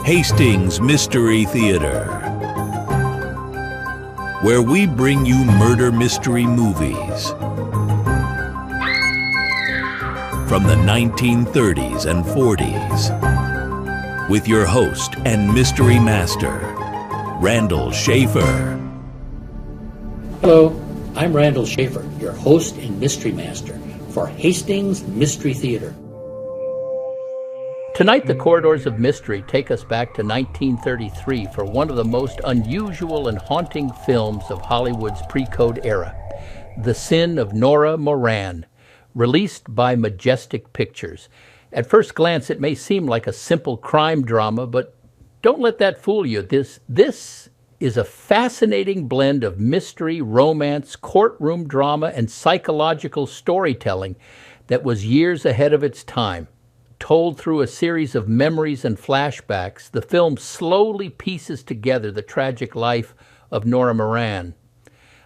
Hastings Mystery Theater, where we bring you murder mystery movies from the 1930s and 40s, with your host and mystery master, Randall Schaefer. Hello, I'm Randall Schaefer, your host and mystery master for Hastings Mystery Theater. Tonight, the corridors of mystery take us back to 1933 for one of the most unusual and haunting films of Hollywood's pre-code era, The Sin of Nora Moran, released by Majestic Pictures. At first glance, it may seem like a simple crime drama, but don't let that fool you. This is a fascinating blend of mystery, romance, courtroom drama, and psychological storytelling that was years ahead of its time. Told through a series of memories and flashbacks, the film slowly pieces together the tragic life of Nora Moran,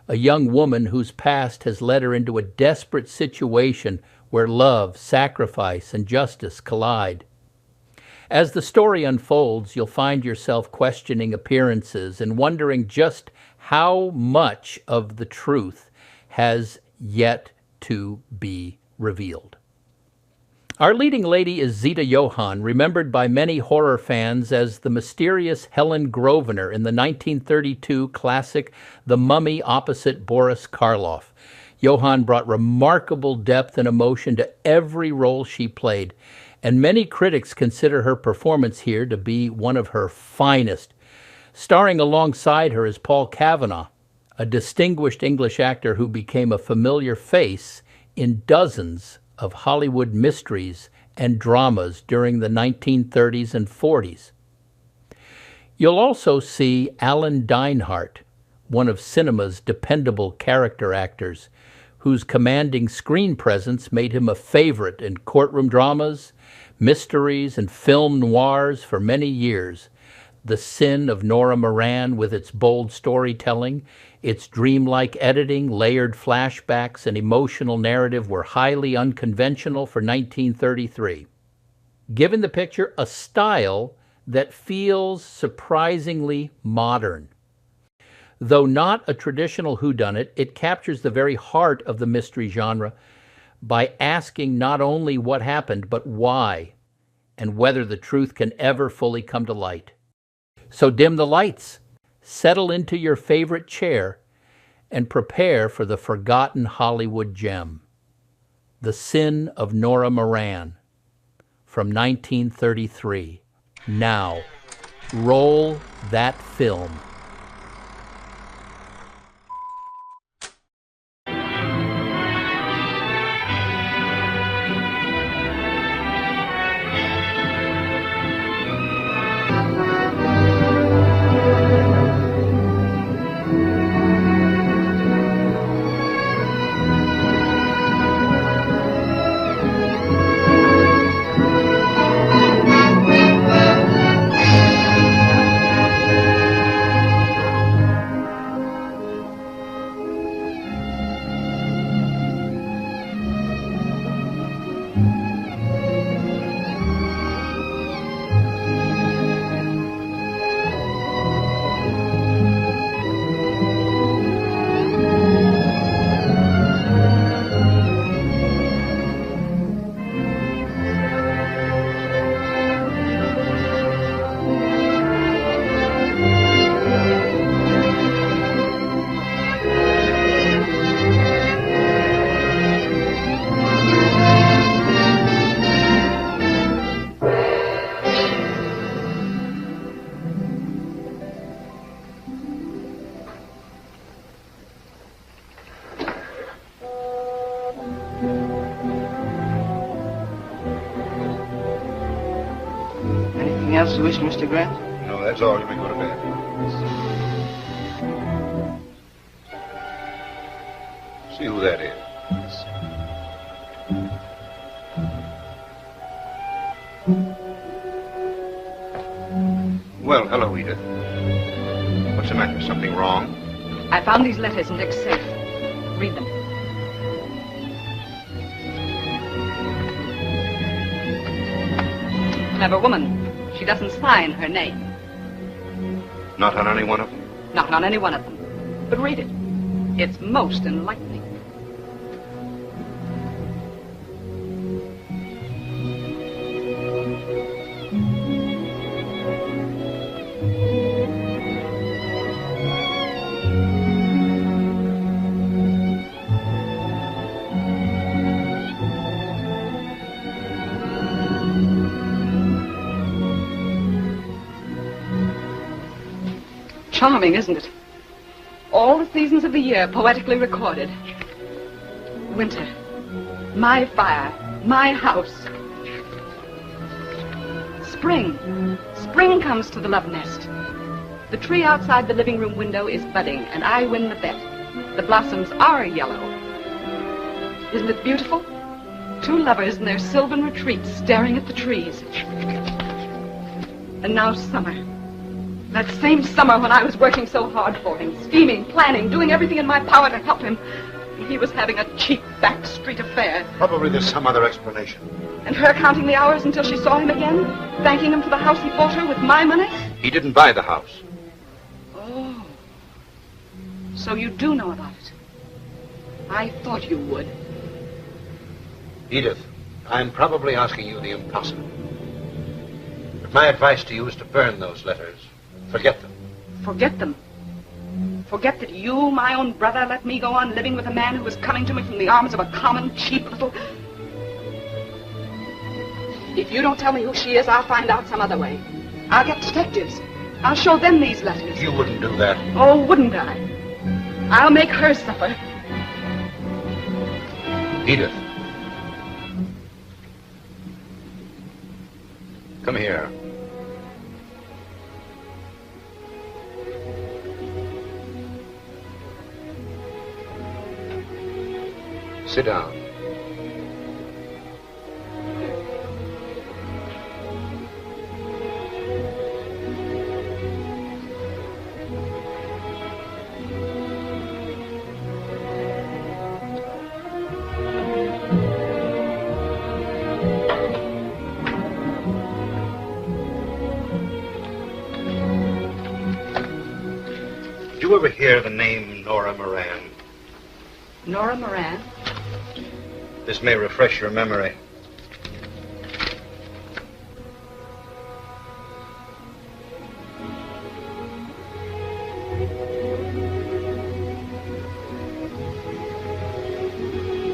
a young woman whose past has led her into a desperate situation where love, sacrifice, and justice collide. As the story unfolds, you'll find yourself questioning appearances and wondering just how much of the truth has yet to be revealed. Our leading lady is Zita Johann, remembered by many horror fans as the mysterious Helen Grosvenor in the 1932 classic The Mummy opposite Boris Karloff. Johann brought remarkable depth and emotion to every role she played, and many critics consider her performance here to be one of her finest. Starring alongside her is Paul Kavanagh, a distinguished English actor who became a familiar face in dozens of Hollywood mysteries and dramas during the 1930s and 40s. You'll also see Alan Dinehart, one of cinema's dependable character actors, whose commanding screen presence made him a favorite in courtroom dramas, mysteries, and film noirs for many years. The Sin of Nora Moran, with its bold storytelling, its dreamlike editing, layered flashbacks, and emotional narrative, were highly unconventional for 1933, giving the picture a style that feels surprisingly modern. Though not a traditional whodunit, it captures the very heart of the mystery genre by asking not only what happened, but why, and whether the truth can ever fully come to light. So dim the lights, settle into your favorite chair, and prepare for the forgotten Hollywood gem, The Sin of Nora Moran, from 1933. Now, roll that film. Anything else you wish, Mr. Grant? No, that's all. You may go to bed. See who that is. Well, hello, Edith. What's the matter? Something wrong? I found these letters in Dick's safe. Read them. Clever woman. She doesn't sign her name. Not on any one of them? Not on any one of them. But read it. It's most enlightening. Charming, isn't it? All the seasons of the year poetically recorded. Winter, my fire, my house. Spring, spring comes to the love nest. The tree outside the living room window is budding, and I win the bet. The blossoms are yellow. Isn't it beautiful? Two lovers in their sylvan retreat staring at the trees. And now summer. That same summer when I was working so hard for him, scheming, planning, doing everything in my power to help him. And he was having a cheap backstreet affair. Probably there's some other explanation. And her counting the hours until she saw him again, thanking him for the house he bought her with my money. He didn't buy the house. Oh. So you do know about it. I thought you would. Edith, I'm probably asking you the impossible. But my advice to you is to burn those letters. Forget them. Forget them? Forget that you, my own brother, let me go on living with a man who was coming to me from the arms of a common, cheap little... If you don't tell me who she is, I'll find out some other way. I'll get detectives. I'll show them these letters. You wouldn't do that. Oh, wouldn't I? I'll make her suffer. Edith. Come here. Sit down. Did you ever hear the name Nora Moran? Nora Moran? This may refresh your memory.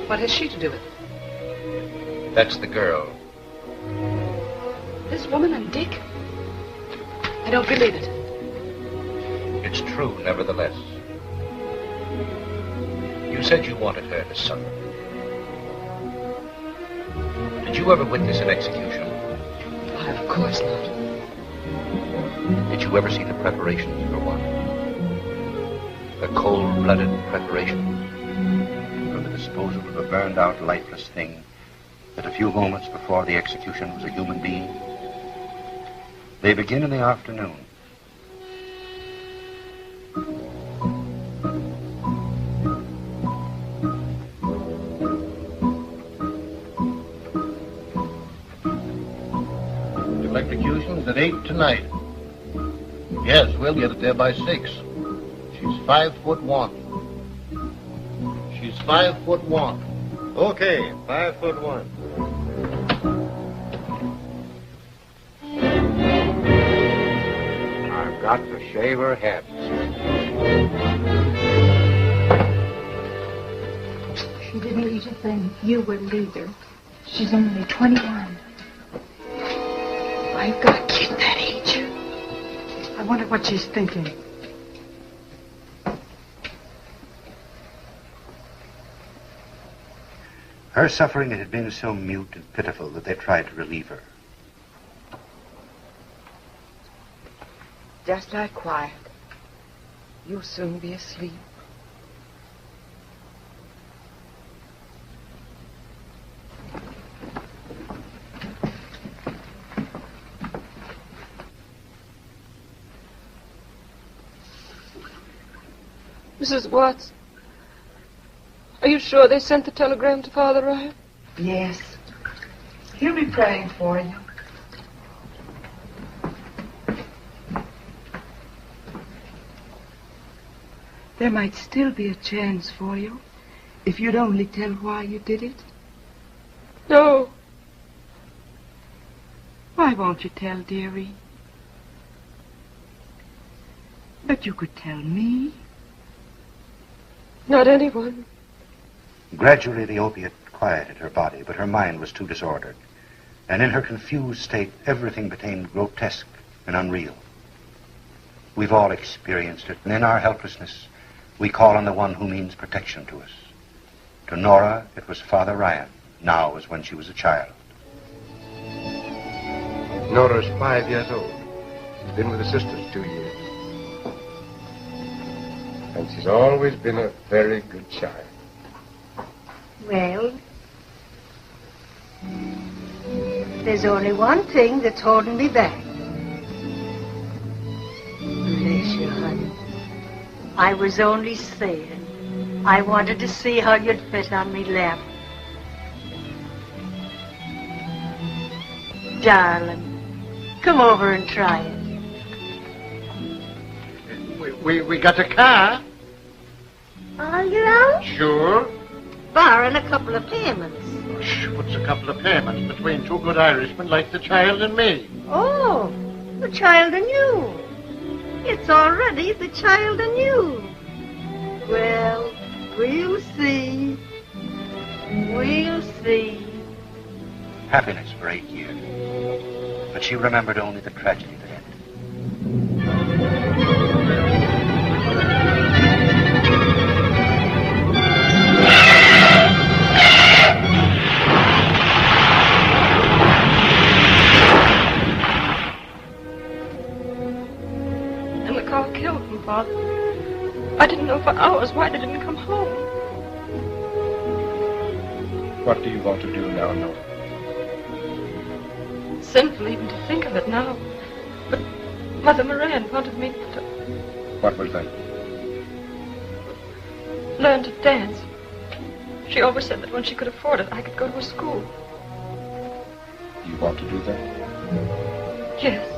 What has she to do with it? That's the girl. This woman and Dick? I don't believe it. It's true, nevertheless. You said you wanted her to suffer. Did you ever witness an execution? Why, of course not. Did you ever see the preparations for one? The cold-blooded preparations for the disposal of a burned-out, lifeless thing that a few moments before the execution was a human being? They begin in the afternoon. Electrocution's at 8 tonight. Yes, we'll get it there by 6. She's 5'1". She's 5'1". Okay, 5'1". I've got to shave her head. She didn't eat a thing. You wouldn't either. She's only 21. I've got a kid that age. I wonder what she's thinking. Her suffering had been so mute and pitiful that they tried to relieve her. Just lie quiet. You'll soon be asleep. Mrs. Watts, are you sure they sent the telegram to Father Ryan? Yes. He'll be praying for you. There might still be a chance for you if you'd only tell why you did it. No. Why won't you tell, dearie? But you could tell me. Not anyone. Gradually, the opiate quieted her body, but her mind was too disordered. And in her confused state, everything became grotesque and unreal. We've all experienced it, and in our helplessness, we call on the one who means protection to us. To Nora, it was Father Ryan, now as when she was a child. Nora's 5 years old. She's been with her sisters 2 years. And she's always been a very good child. Well, there's only one thing that's holding me back. Bless you, honey. I was only saying. I wanted to see how you'd fit on me lap. Darling, come over and try it. We got a car. All your own? Sure. Barring a couple of payments. What's a couple of payments between two good Irishmen like the child and me? Oh, the child and you. It's already the child and you. Well, we'll see. We'll see. Happiness for 8 years. But she remembered only the tragedy that ended. And the car killed him, Father. I didn't know for hours why they didn't come home. What do you want to do now, Nora? Sinful even to think of it now. But Mother Moran wanted me to What was that? learn to dance. She always said that when she could afford it, I could go to a school. You want to do that? Yes.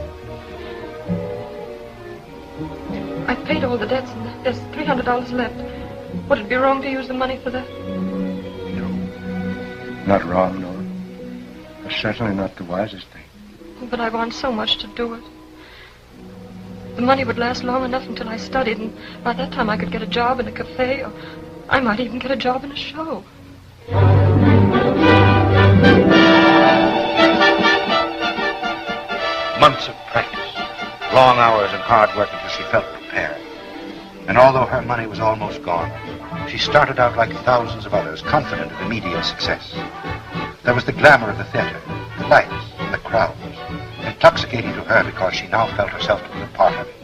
I've paid all the debts and there's $300 left. Would it be wrong to use the money for that? No. Not wrong, Nora. That's certainly not the wisest thing. But I want so much to do it. The money would last long enough until I studied, and by that time I could get a job in a cafe, or I might even get a job in a show. Months of practice, long hours and hard work until she felt prepared. And although her money was almost gone, she started out like thousands of others, confident of immediate success. There was the glamour of the theater, the lights, and the crowds, intoxicating to her because she now felt herself to be a part of it.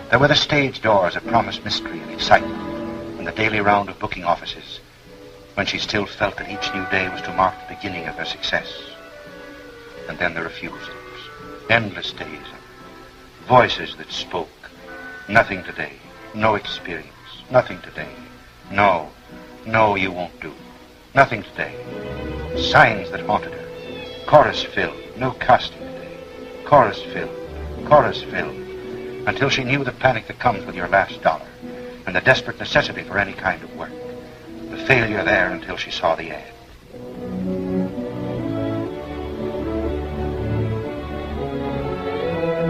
There were the stage doors that promised mystery and excitement, and the daily round of booking offices, when she still felt that each new day was to mark the beginning of her success. And then the refusals, endless days, voices that spoke. Nothing today, no experience, nothing today. No, no, you won't do. Nothing today. Signs that haunted her. Chorus filled, no casting today. Chorus filled, until she knew the panic that comes with your last dollar, and the desperate necessity for any kind of work. The failure there until she saw the ad.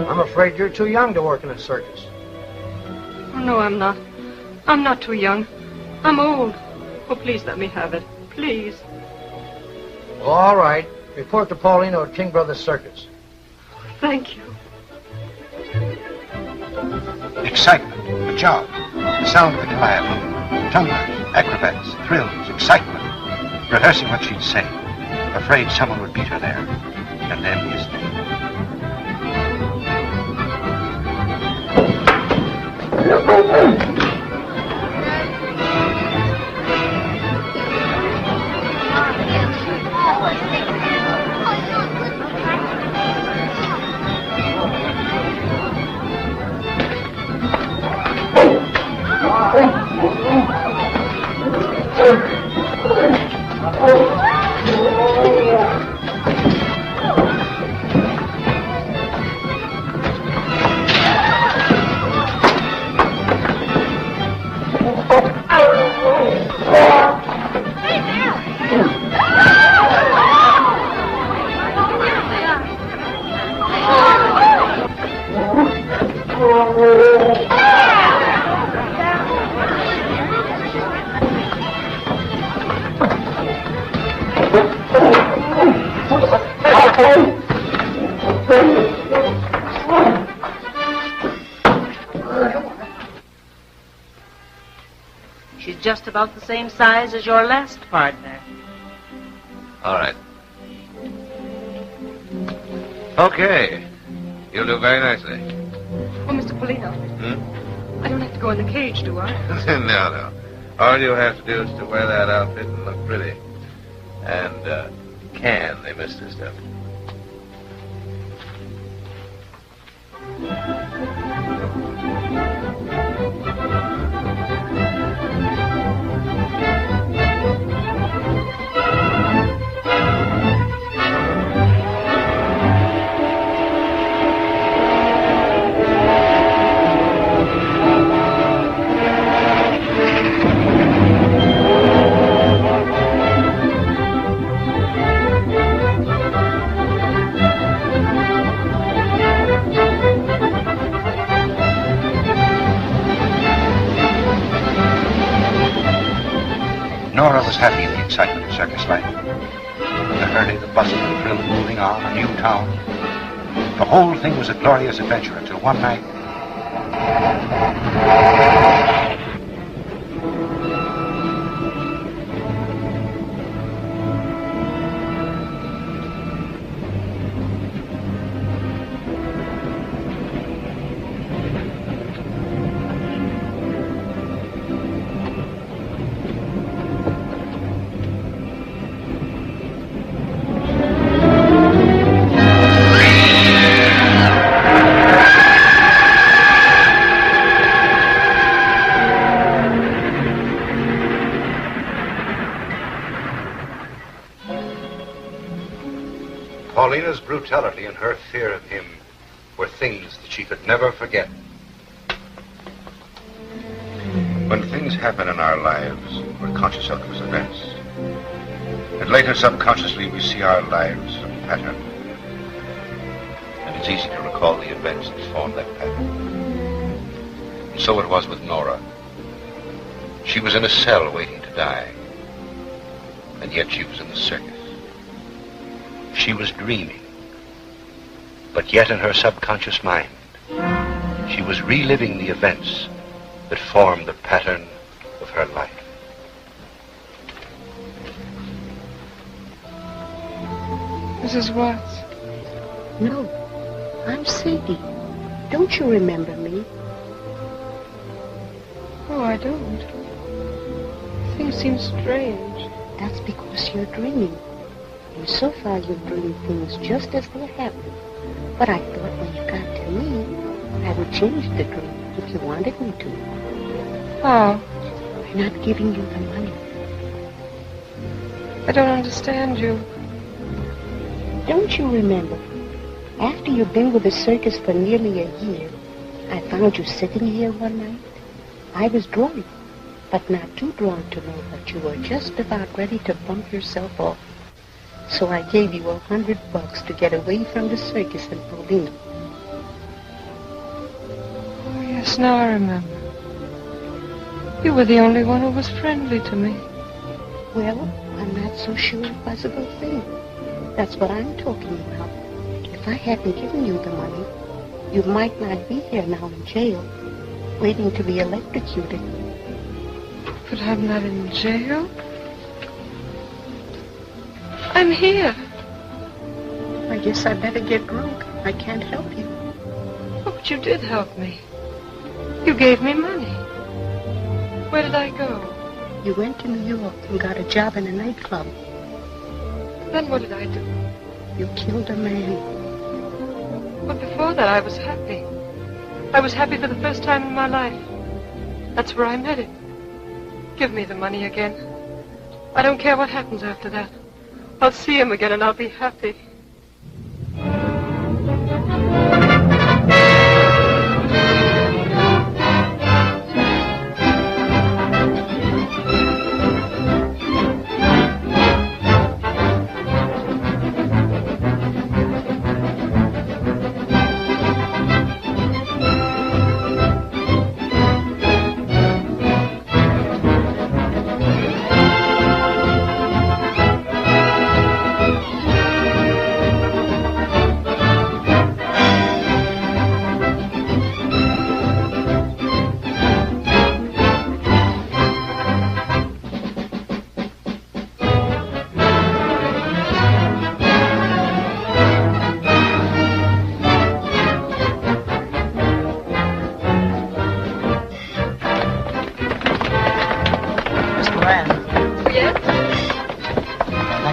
I'm afraid you're too young to work in a circus. Oh, no, I'm not. I'm not too young. I'm old. Oh, please let me have it. Please. All right. Report to Paulino at King Brothers Circus. Thank you. Excitement, a job, the sound of the calliope, tumblers, acrobats, thrills, excitement. Rehearsing what she'd say, afraid someone would beat her there, and then his name. She's just about the same size as your last partner. All right. Okay. You'll do very nicely. Oh, Mr. Polino. I don't have to go in the cage, do I? No. All you have to do is to wear that outfit and look pretty. And, can they miss this stuff? Nora was happy in the excitement of circus life. The hurry, the bustle, the thrill of moving on, a new town. The whole thing was a glorious adventure until one night. Paulina's brutality and her fear of him were things that she could never forget. When things happen in our lives, we're conscious of them as events. And later, subconsciously, we see our lives as a pattern. And it's easy to recall the events that form that pattern. And so it was with Nora. She was in a cell waiting to die. And yet she was in the circus. She was dreaming, but yet in her subconscious mind, she was reliving the events that formed the pattern of her life. Mrs. Watts? No, I'm Sadie. Don't you remember me? Oh, I don't. Things seem strange. That's because you're dreaming. And so far you've dreamed things just as they happened. But I thought when you got to me, I would change the dream if you wanted me to. Oh. I'm not giving you the money. I don't understand you. Don't you remember? After you've been with the circus for nearly a year, I found you sitting here one night. I was drawn, but not too drawn to know that you were just about ready to bump yourself off. So I gave you $100 to get away from the circus and Paulina. Oh, yes, now I remember. You were the only one who was friendly to me. Well, I'm not so sure it was a good thing. That's what I'm talking about. If I hadn't given you the money, you might not be here now in jail, waiting to be electrocuted. But I'm not in jail. I'm here. I guess I better get drunk. I can't help you. Oh, but you did help me. You gave me money. Where did I go? You went to New York and got a job in a nightclub. Then what did I do? You killed a man. But before that, I was happy. I was happy for the first time in my life. That's where I met him. Give me the money again. I don't care what happens after that. I'll see him again and I'll be happy.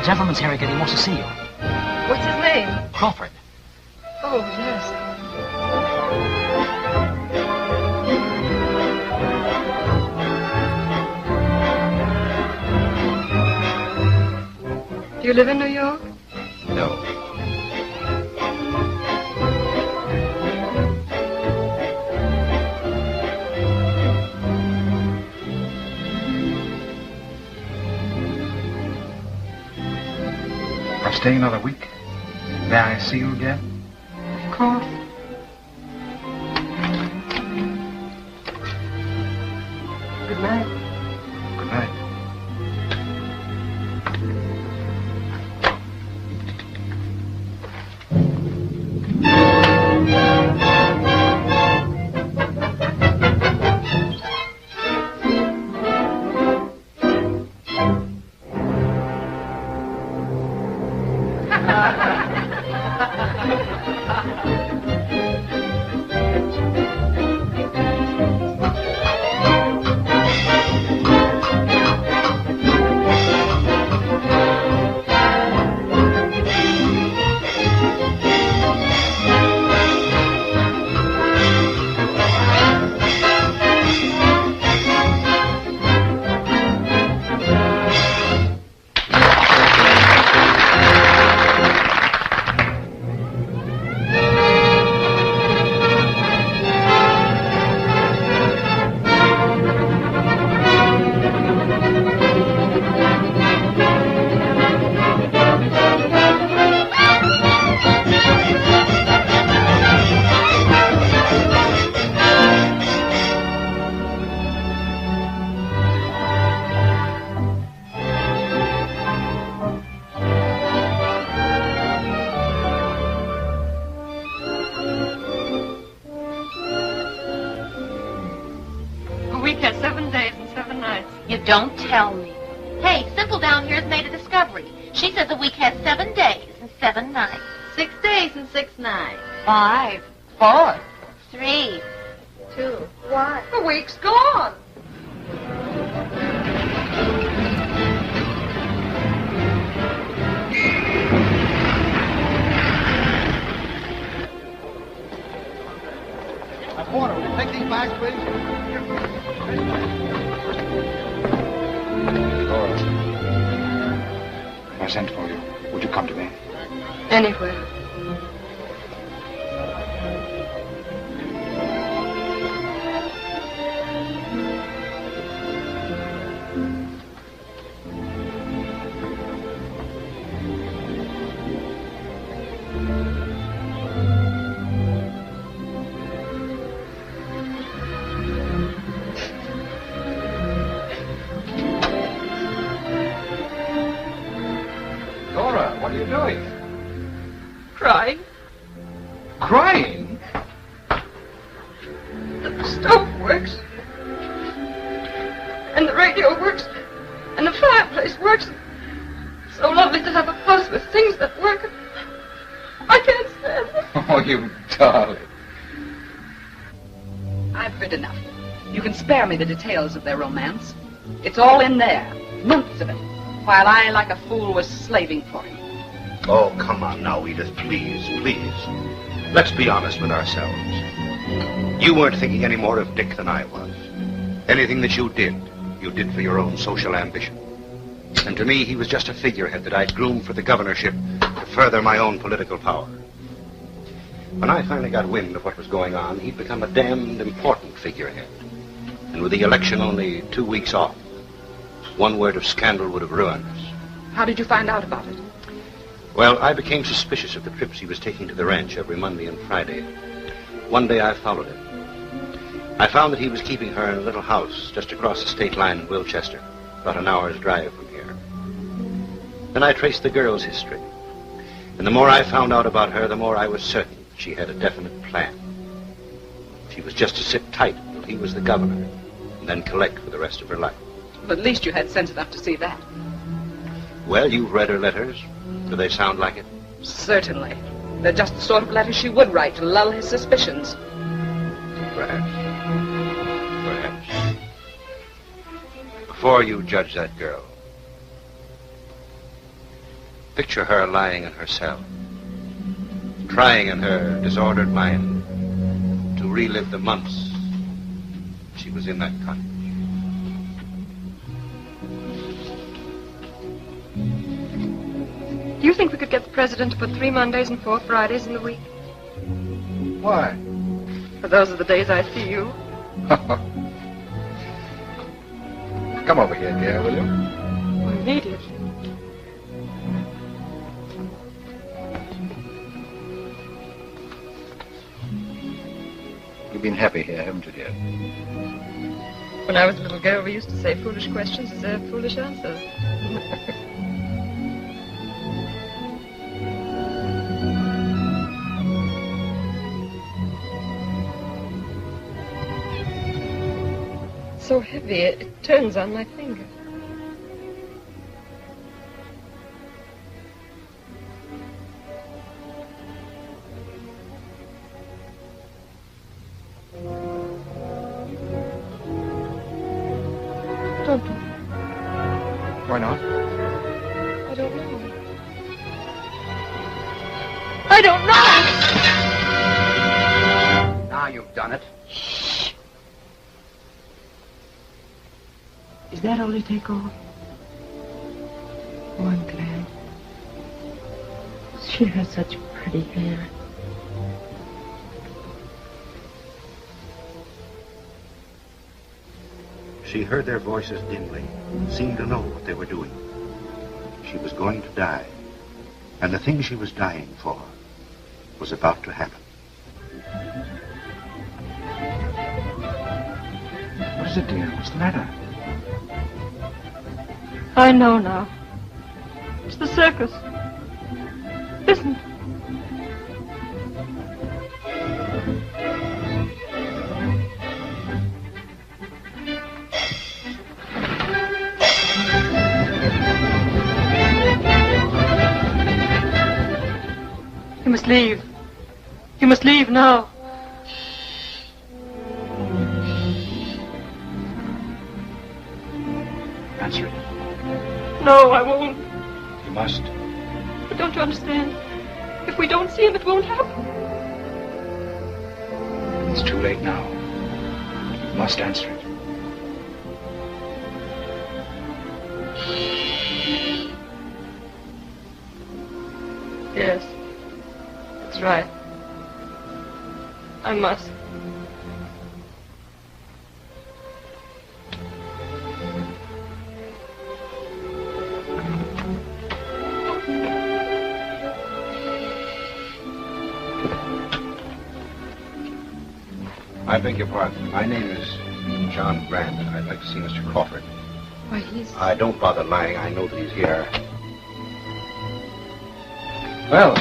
gentleman's here again. He wants to see you. What's his name? Crawford. Oh, yes. Do you live in New York? No. I'm staying another week. May I see you again? Of course. Good night. Good night. Don't tell me. Hey, Simple down here has made a discovery. She says a week has 7 days and 7 nights. 6 days and 6 nights. 5, 4, 3, 2, 1. The week's gone. Porter, will you take these bags, please? Nora, I sent for you. Would you come to me? Anywhere. Nora, what are you doing? Crying. Crying? The stove works. And the radio works. And the fireplace works. It's so lovely to have a house with things that work. I can't stand it. Oh, you darling. I've heard enough. You can spare me the details of their romance. It's all in there. Months of it. While I, like a fool, was slaving for him. Oh, come on now, Edith, please, please. Let's be honest with ourselves. You weren't thinking any more of Dick than I was. Anything that you did for your own social ambition. And to me, he was just a figurehead that I'd groomed for the governorship to further my own political power. When I finally got wind of what was going on, he'd become a damned important figurehead. And with the election only 2 weeks off, one word of scandal would have ruined us. How did you find out about it? Well, I became suspicious of the trips he was taking to the ranch every Monday and Friday. One day I followed him. I found that he was keeping her in a little house just across the state line in Wilchester, about an hour's drive from here. Then I traced the girl's history. And the more I found out about her, the more I was certain she had a definite plan. She was just to sit tight until he was the governor, and then collect for the rest of her life. But at least you had sense enough to see that. Well, you've read her letters. Do they sound like it? Certainly. They're just the sort of letters she would write to lull his suspicions. Perhaps. Perhaps. Before you judge that girl, Picture her lying in her cell, trying in her disordered mind to relive the months she was in that cottage. Do you think we could get the president to put 3 Mondays and 4 Fridays in the week? Why? For those are the days I see you. Come over here, dear, will you? Oh, immediately. You've been happy here, haven't you, dear? When I was a little girl, we used to say foolish questions deserve foolish answers. So heavy, it turns on my finger. Don't do it. Why not? I don't know. I don't know! Now you've done it. Is that all you take off? Oh, I'm glad. She has such pretty hair. She heard their voices dimly, seemed to know what they were doing. She was going to die, and the thing she was dying for was about to happen. What is it, dear? What's the matter? I know now. It's the circus. Listen. You must leave. You must leave now. Answer it. No, I won't. You must. But don't you understand? If we don't see him, it won't happen. It's too late now. You must answer it. Yes. That's right. I must. I beg your pardon. My name is John Grant, and I'd like to see Mr. Crawford. Why, he's... Don't bother lying. I know that he's here. Well,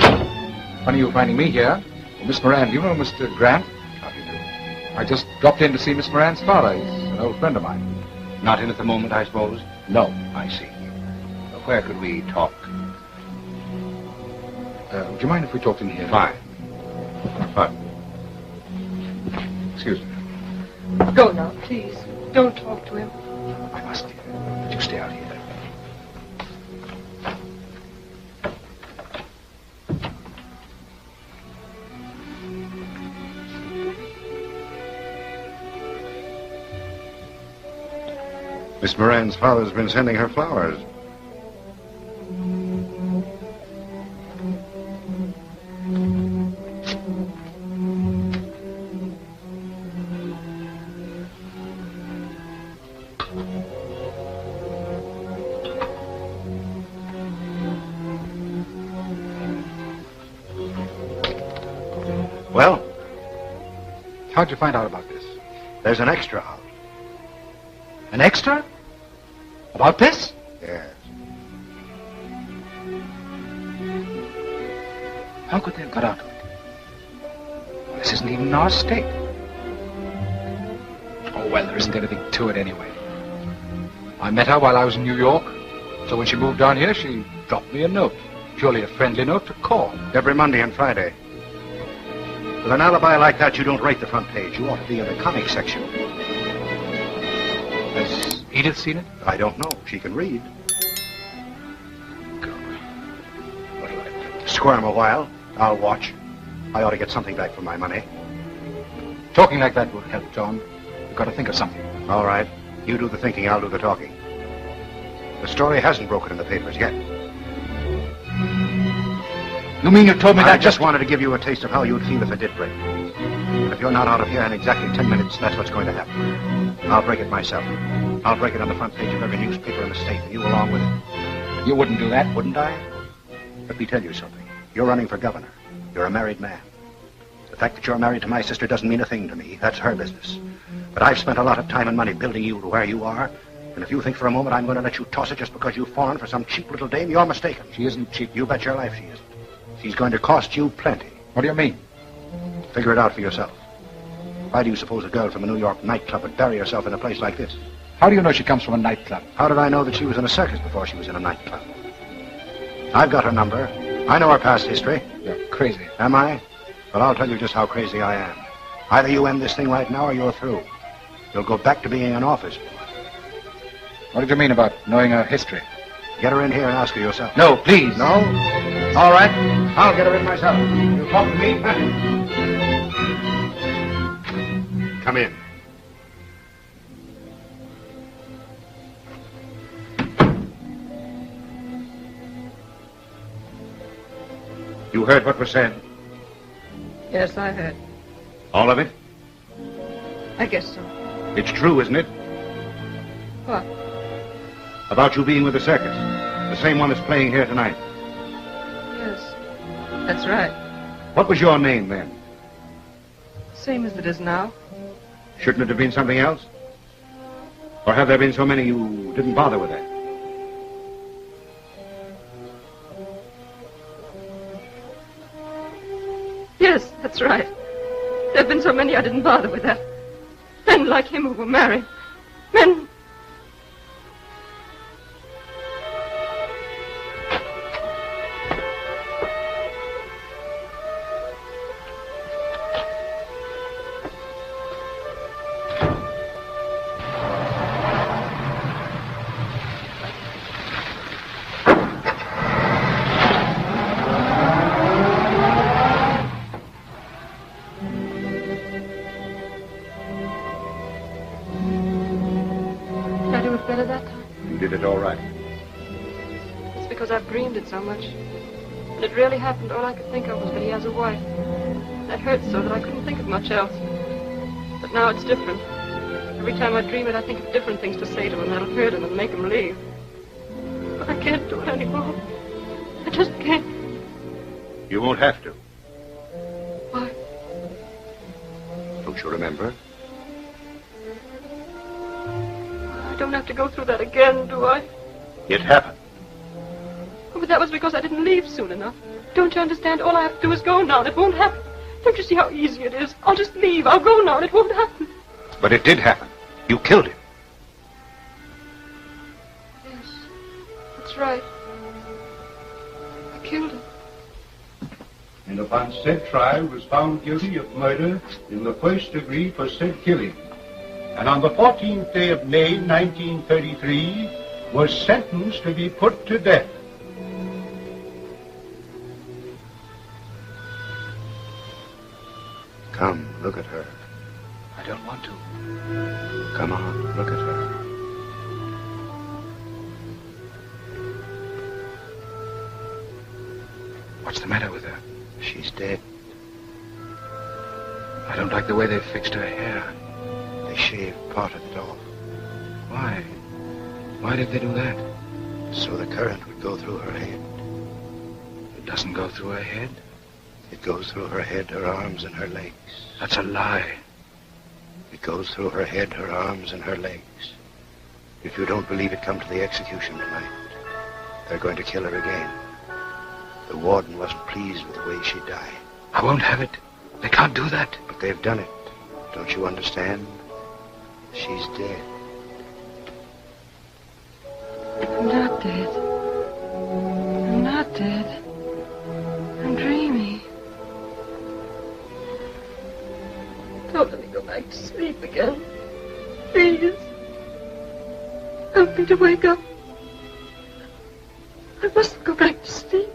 funny you finding me here. Well, Miss Moran, do you know Mr. Grant? How do you do? I just dropped in to see Miss Moran's father. He's an old friend of mine. Not in at the moment, I suppose? No. I see. Where could we talk? Would you mind if we talked in here? Fine. Fine. Excuse me. Go now, please. Don't talk to him. I must, dear. But you stay out here. Miss Moran's father's been sending her flowers. Well? How'd you find out about this? There's an extra out. An extra? About this? Yes. How could they have got out of it? Well, this isn't even in our state. Oh, well, there isn't anything to it anyway. I met her while I was in New York, so when she moved down here, she dropped me a note. Purely a friendly note to call. Every Monday and Friday. With an alibi like that, you don't rate the front page. You ought to be in the comic section. Has Edith seen it? I don't know. She can read. squirm a while. I'll watch. I ought to get something back for my money. Talking like that will help, John. You've got to think of something. All right. You do the thinking, I'll do the talking. The story hasn't broken in the papers yet. You mean you told me that I just wanted to give you a taste of how you'd feel if it did break. But if you're not out of here in exactly 10 minutes, that's what's going to happen. I'll break it myself. I'll break it on the front page of every newspaper in the state, and you along with it. You wouldn't do that, wouldn't I? Let me tell you something. You're running for governor. You're a married man. The fact that you're married to my sister doesn't mean a thing to me. That's her business. But I've spent a lot of time and money building you to where you are, and if you think for a moment I'm going to let you toss it just because you've fallen for some cheap little dame, you're mistaken. She isn't cheap. You bet your life she isn't. She's going to cost you plenty. What do you mean? Figure it out for yourself. Why do you suppose a girl from a New York nightclub would bury herself in a place like this? How do you know she comes from a nightclub? How did I know that she was in a circus before she was in a nightclub? I've got her number. I know her past history. You're crazy. Am I? Well, I'll tell you just how crazy I am. Either you end this thing right now or you're through. You'll go back to being an office boy. What did you mean about knowing her history? Get her in here and ask her yourself. No, please. No? All right. I'll get her in myself. You talk to me? Come in. You heard what was said? Yes, I heard. All of it? I guess so. It's true, isn't it? What? About you being with the circus. The same one that's playing here tonight. Yes, that's right. What was your name then? Same as it is now. Shouldn't it have been something else? Or have there been so many you didn't bother with that? Yes, that's right. There have been so many I didn't bother with that. Men like him who were married. Men... I've dreamed it so much. When it really happened, all I could think of was that he has a wife. That hurt so that I couldn't think of much else. But now it's different. Every time I dream it, I think of different things to say to him that'll hurt him and make him leave. But I can't do it anymore. I just can't. You won't have to. Why? Don't you remember? I don't have to go through that again, do I? It happened. But that was because I didn't leave soon enough. Don't you understand? All I have to do is go now, and it won't happen. Don't you see how easy it is? I'll just leave. I'll go now, and it won't happen. But it did happen. You killed him. Yes, that's right. I killed him. And upon said trial was found guilty of murder in the first degree for said killing. And on the 14th day of May, 1933, was sentenced to be put to death. Come, look at her. I don't want to. Come on, look at her. What's the matter with her? She's dead. I don't like the way they've fixed her hair. They shaved part of it off. Why? Why did they do that? So the current would go through her head. It doesn't go through her head? It goes through her head, her arms, and her legs. That's a lie. It goes through her head, her arms, and her legs. If you don't believe it, come to the execution tonight. They're going to kill her again. The warden wasn't pleased with the way she died. I won't have it. They can't do that. But they've done it. Don't you understand? She's dead. I'm not dead. I'm not dead. I'm dreaming. Don't let me go back to sleep again. Please. Help me to wake up. I mustn't go back to sleep.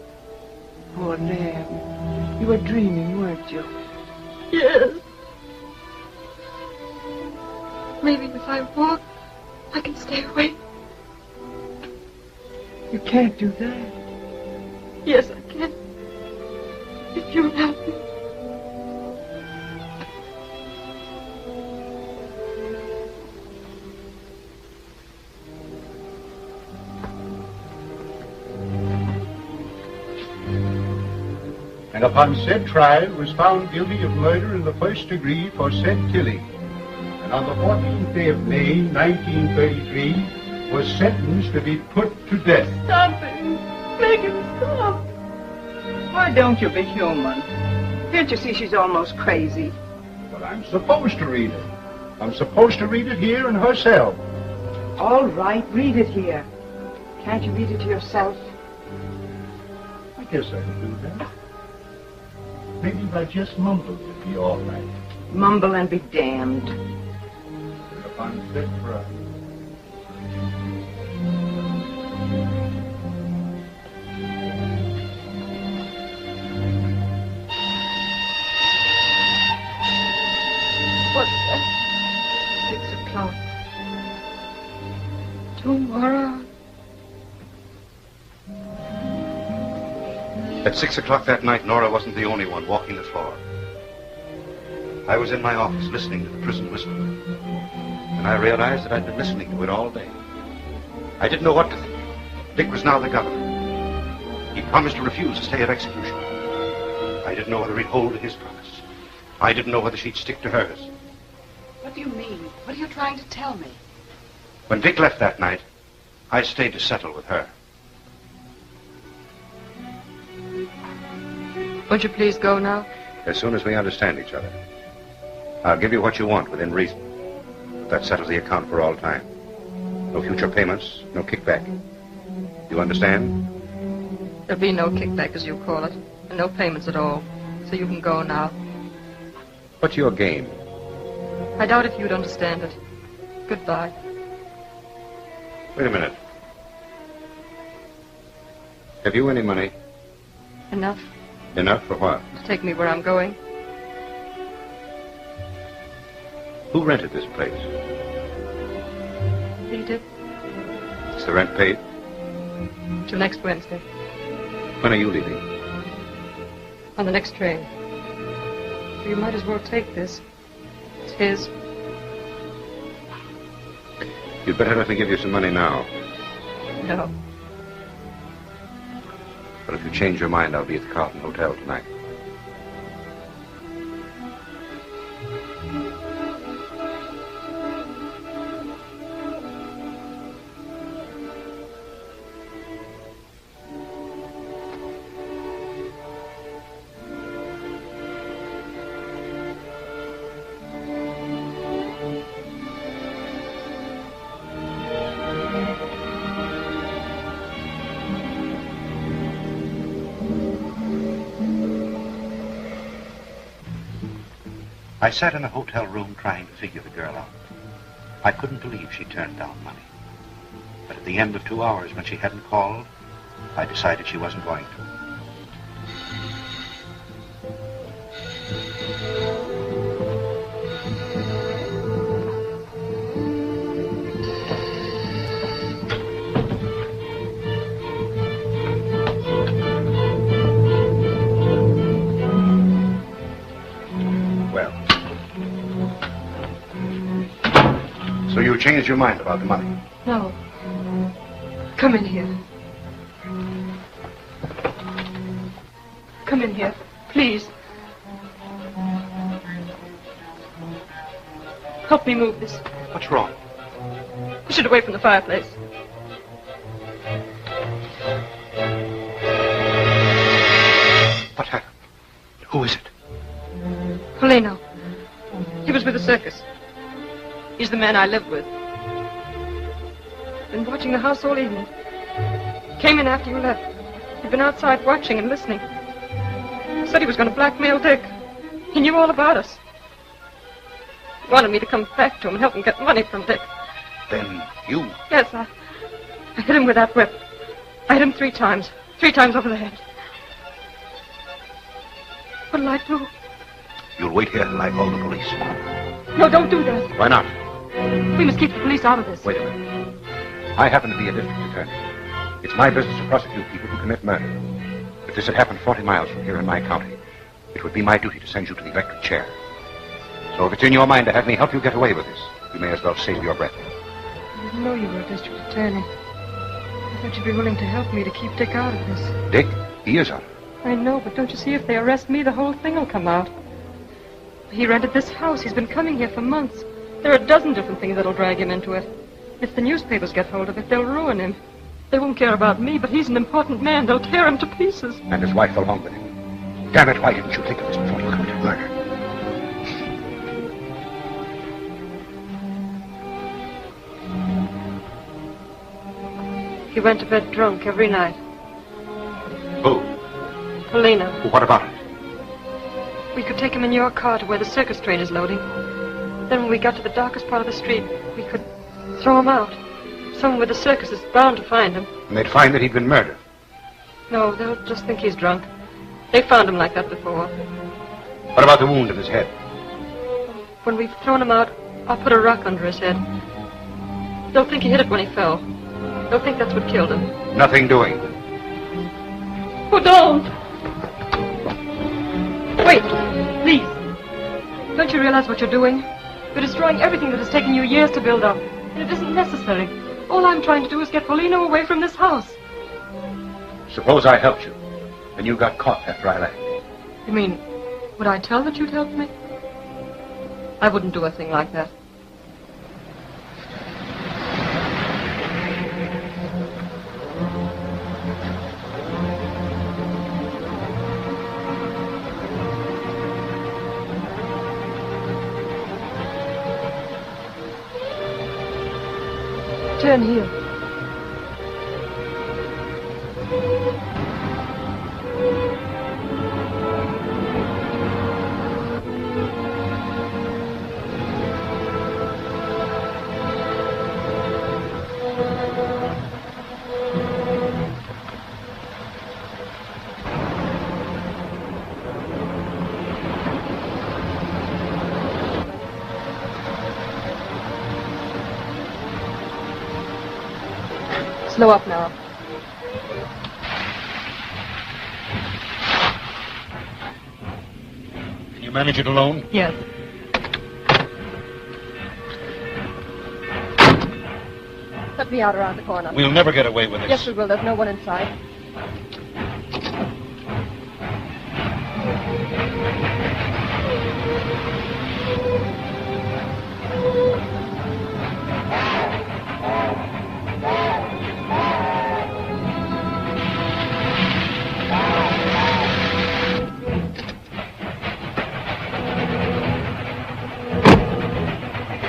Poor Ned. were dreaming, weren't you? Yes. Maybe if I walk, I can stay awake. You can't do that. Yes, I can. If you'll help me. And upon said trial was found guilty of murder in the first degree for said killing. And on the 14th day of May, 1933, was sentenced to be put to death. Stop it. Make him stop. Why don't you be human? Can't you see she's almost crazy? But I'm supposed to read it. I'm supposed to read it here in her cell. All right, read it here. Can't you read it to yourself? I guess I can do that. Maybe if I just mumbled, it'd be all right. Mumble and be damned. And upon said trial. What's that? 6 o'clock. Tomorrow. At 6 o'clock that night, Nora wasn't the only one walking the floor. I was in my office listening to the prison whistle, and I realized that I'd been listening to it all day. I didn't know what to think. Dick was now the governor. He promised to refuse to stay at execution. I didn't know whether he'd hold to his promise. I didn't know whether she'd stick to hers. What do you mean? What are you trying to tell me? When Dick left that night, I stayed to settle with her. Won't you please go now? As soon as we understand each other. I'll give you what you want within reason. But that settles the account for all time. No future payments, no kickback. You understand? There'll be no kickback, as you call it, and no payments at all. So you can go now. What's your game? I doubt if you'd understand it. Goodbye. Wait a minute. Have you any money? Enough Enough for what? to take me where I'm going. Who rented this place? He did. Is the rent paid? Till next Wednesday. When are you leaving? On the next train. So you might as well take this. It's his. You'd better let me give you some money now. No. But if you change your mind, I'll be at the Carlton Hotel tonight. I sat in a hotel room trying to figure the girl out. I couldn't believe she turned down money. But at the end of 2 hours, when she hadn't called, I decided she wasn't going to. So you changed your mind about the money? No. Come in here. Come in here, please. Help me move this. What's wrong? Push it away from the fireplace. What happened? Who is it? Polino. He was with the circus. He's the man I live with. Been watching the house all evening. Came in after you left. He'd been outside watching and listening. Said he was going to blackmail Dick. He knew all about us. He wanted me to come back to him and help him get money from Dick. Then you... Yes, I hit him with that whip. I hit him 3 times. 3 times over the head. What'll I do? You'll wait here till I call the police. No, don't do that. Why not? We must keep the police out of this. Wait a minute. I happen to be a district attorney. It's my business to prosecute people who commit murder. If this had happened 40 miles from here in my county, it would be my duty to send you to the electric chair. So if it's in your mind to have me help you get away with this, you may as well save your breath. I didn't know you were a district attorney. I thought you'd be willing to help me to keep Dick out of this. Dick? He is out of it. I know, but don't you see, if they arrest me, the whole thing will come out. He rented this house. He's been coming here for months. There are a dozen different things that'll drag him into it. If the newspapers get hold of it, they'll ruin him. They won't care about me, but he's an important man. They'll tear him to pieces. And his wife along with him. Damn it, why didn't you think of this before you committed murder? He went to bed drunk every night. Who? Helena. What about it? We could take him in your car to where the circus train is loading. Then when we got to the darkest part of the street, we could throw him out. Someone with the circus is bound to find him. And they'd find that he'd been murdered. No, they'll just think he's drunk. They found him like that before. What about the wound in his head? When we've thrown him out, I'll put a rock under his head. They'll think he hit it when he fell. They'll think that's what killed him. Nothing doing. Oh, don't! Wait, please. Don't you realize what you're doing? You're destroying everything that has taken you years to build up. And it isn't necessary. All I'm trying to do is get Paulino away from this house. Suppose I helped you, and you got caught after I left. You mean, would I tell that you'd help me? I wouldn't do a thing like that. Turn here. Slow up now. Can you manage it alone? Yes. Let me out around the corner. We'll never get away with this. Yes, we will. There's no one inside.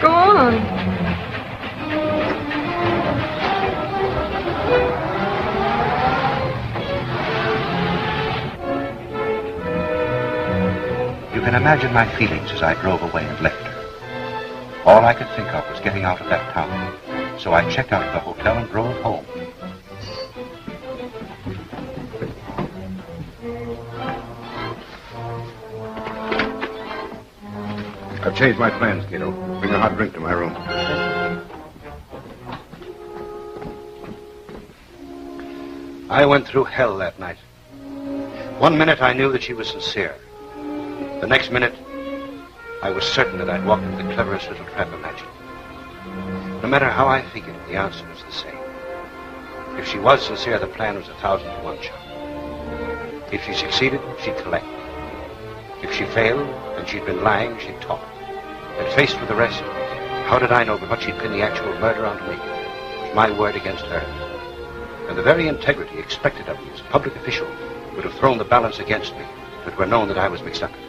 Go on. You can imagine my feelings as I drove away and left her. All I could think of was getting out of that town. So I checked out of the hotel and drove home. I've changed my plans, kiddo. Bring a hot drink to my room. I went through hell that night. One minute I knew that she was sincere. The next minute, I was certain that I'd walked into the cleverest little trap imagined. No matter how I figured it, the answer was the same. If she was sincere, the plan was 1,000 to 1 shot. If she succeeded, she'd collect. If she failed, and she'd been lying, she'd talk. And faced with the rest, how did I know but what she'd pin the actual murder onto me? It was my word against hers. And the very integrity expected of me as a public official would have thrown the balance against me if it were known that I was mixed up in it.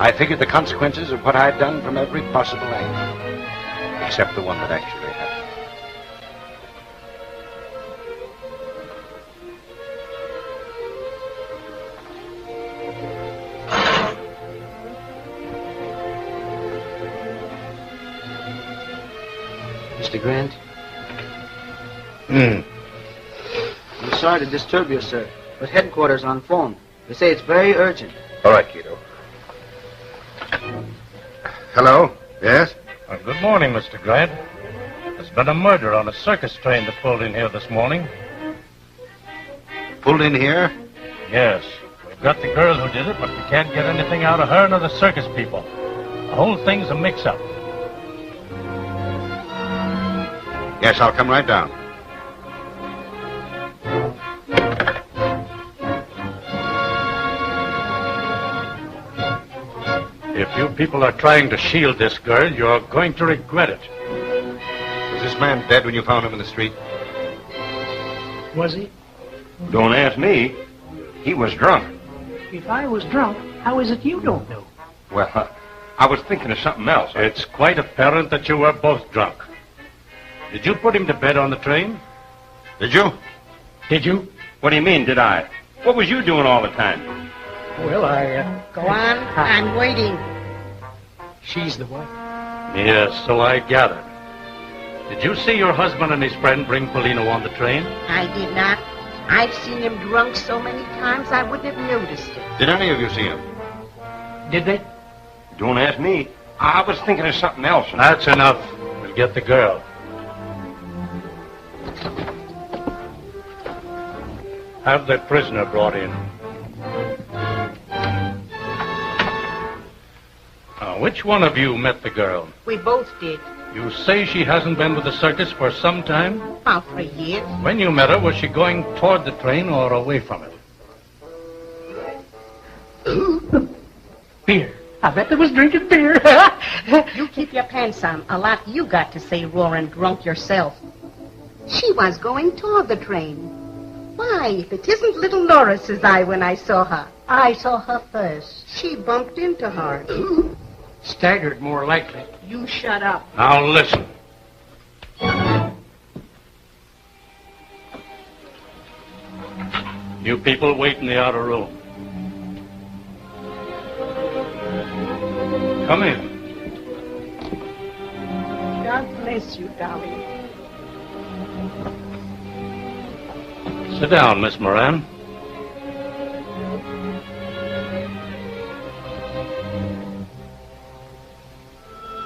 I figured the consequences of what I'd done from every possible angle, except the one that actually happened. Mr. Grant? Hmm. I'm sorry to disturb you, sir, but headquarters on phone. They say it's very urgent. All right, Guido. Hello? Yes? Good morning, Mr. Grant. There's been a murder on a circus train that pulled in here this morning. Pulled in here? Yes. We've got the girl who did it, but we can't get anything out of her nor the circus people. The whole thing's a mix-up. Yes, I'll come right down. If you people are trying to shield this girl, you're going to regret it. Was this man dead when you found him in the street? Was he? Don't ask me. He was drunk. If I was drunk, how is it you don't know? Well, I was thinking of something else. It's quite apparent that you were both drunk. Did you put him to bed on the train? Did you? Did you? What do you mean, did I? What was you doing all the time? Well, Go on, I'm waiting. She's the wife. Yes, so I gathered. Did you see your husband and his friend bring Polino on the train? I did not. I've seen him drunk so many times I wouldn't have noticed it. Did any of you see him? Did they? Don't ask me. I was thinking of something else. That's enough. We'll get the girl. Have the prisoner brought in. Now, which one of you met the girl? We both did. You say she hasn't been with the circus for some time? About 3 years. When you met her, was she going toward the train or away from it? Beer. I bet they was drinking beer. You keep your pants on. A lot you got to say, roaring drunk yourself. She was going toward the train. Why, if it isn't little Nora, says I when I saw her. I saw her first. She bumped into her. Staggered, more likely. You shut up. Now listen. You people wait in the outer room. Come in. God bless you, darling. Sit down, Miss Moran.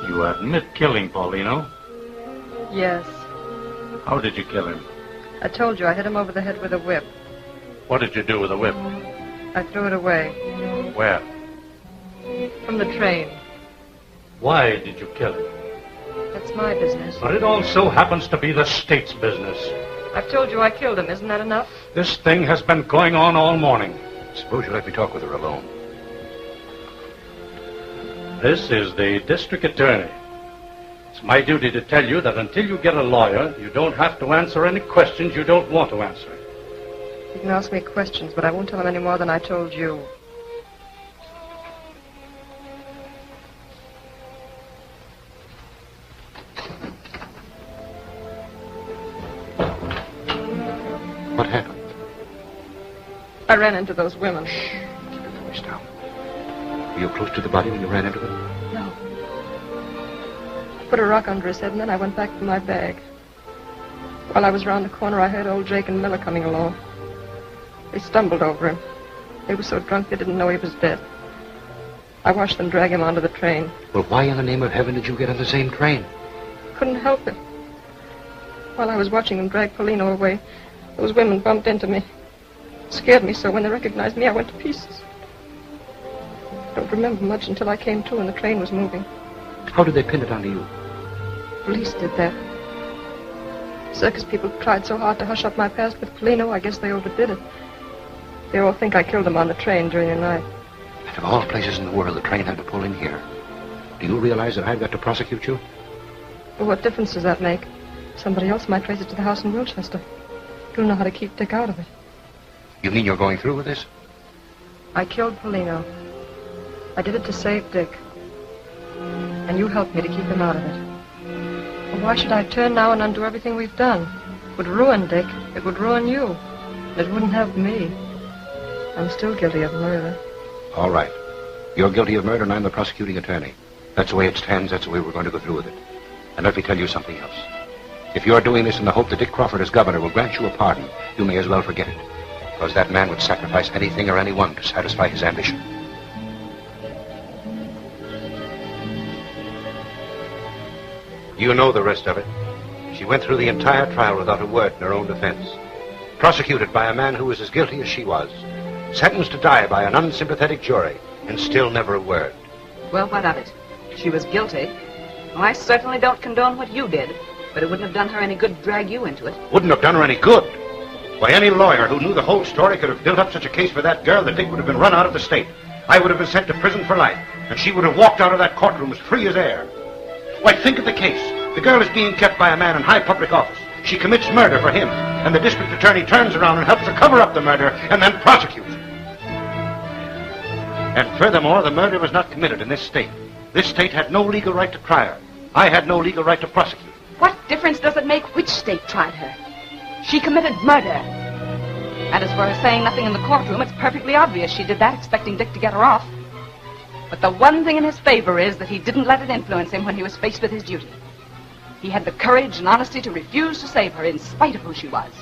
You admit killing Paulino. Yes. How did you kill him? I told you I hit him over the head with a whip. What did you do with the whip? I threw it away. Where? From the train. Why did you kill him? That's my business. But it also happens to be the state's business. I've told you I killed him. Isn't that enough? This thing has been going on all morning. Suppose you let me talk with her alone. This is the district attorney. It's my duty to tell you that until you get a lawyer, you don't have to answer any questions you don't want to answer. You can ask me questions, but I won't tell him any more than I told you. What happened? I ran into those women. Keep your voice down. Were you close to the body when you ran into them? No. I put a rock under his head, and then I went back for my bag. While I was round the corner, I heard old Jake and Miller coming along. They stumbled over him. They were so drunk they didn't know he was dead. I watched them drag him onto the train. Well, why in the name of heaven did you get on the same train? Couldn't help it. While I was watching them drag Polino away, those women bumped into me. It scared me so when they recognized me, I went to pieces. I don't remember much until I came to and the train was moving. How did they pin it onto you? Police did that. Circus people tried so hard to hush up my past with Polino, I guess they overdid it. They all think I killed him on the train during the night. And of all places in the world, the train had to pull in here. Do you realize that I've got to prosecute you? Well, what difference does that make? Somebody else might trace it to the house in Wilchester. You'll know how to keep Dick out of it. You mean you're going through with this? I killed Polino. I did it to save Dick. And you helped me to keep him out of it. Well, why should I turn now and undo everything we've done? It would ruin Dick. It would ruin you. It wouldn't help me. I'm still guilty of murder. All right. You're guilty of murder and I'm the prosecuting attorney. That's the way it stands. That's the way we're going to go through with it. And let me tell you something else. If you're doing this in the hope that Dick Crawford as governor will grant you a pardon, you may as well forget it. Because that man would sacrifice anything or anyone to satisfy his ambition. You know the rest of it. She went through the entire trial without a word in her own defense. Prosecuted by a man who was as guilty as she was. Sentenced to die by an unsympathetic jury, and still never a word. Well, what of it? She was guilty. Well, I certainly don't condone what you did, but it wouldn't have done her any good to drag you into it. Wouldn't have done her any good. Why, any lawyer who knew the whole story could have built up such a case for that girl that Dick would have been run out of the state. I would have been sent to prison for life, and she would have walked out of that courtroom as free as air. Why, think of the case. The girl is being kept by a man in high public office. She commits murder for him, and the district attorney turns around and helps her cover up the murder and then prosecutes her. And furthermore, the murder was not committed in this state. This state had no legal right to try her. I had no legal right to prosecute. What difference does it make which state tried her? She committed murder. And as for her saying nothing in the courtroom, it's perfectly obvious she did that expecting Dick to get her off. But the one thing in his favor is that he didn't let it influence him when he was faced with his duty. He had the courage and honesty to refuse to save her in spite of who she was.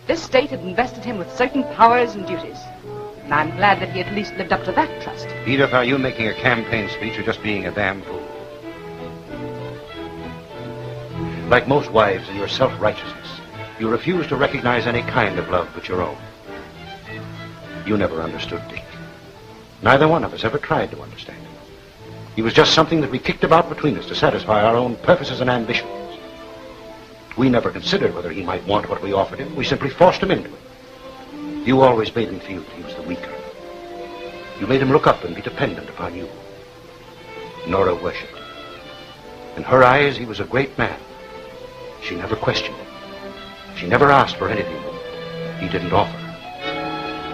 This state had invested him with certain powers and duties. And I'm glad that he at least lived up to that trust. Edith, are you making a campaign speech or just being a damn fool? Like most wives in your self-righteousness, you refuse to recognize any kind of love but your own. You never understood Dick. Neither one of us ever tried to understand him. He was just something that we kicked about between us to satisfy our own purposes and ambitions. We never considered whether he might want what we offered him. We simply forced him into it. You always made him feel that he was the weaker. You made him look up and be dependent upon you. Nora worshipped him. In her eyes, he was a great man. She never questioned him. She never asked for anything that he didn't offer.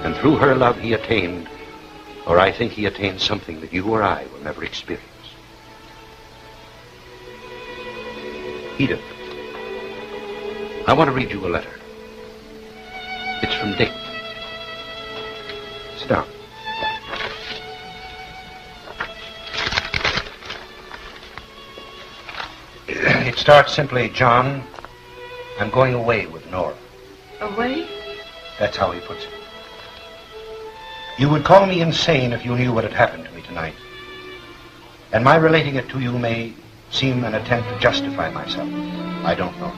And through her love, he attained, or I think he attained something that you or I will never experience. Edith, I want to read you a letter. It's from Dick. Sit down. It starts simply, John, I'm going away with Nora. Away? That's how he puts it. You would call me insane if you knew what had happened to me tonight. And my relating it to you may seem an attempt to justify myself. I don't know.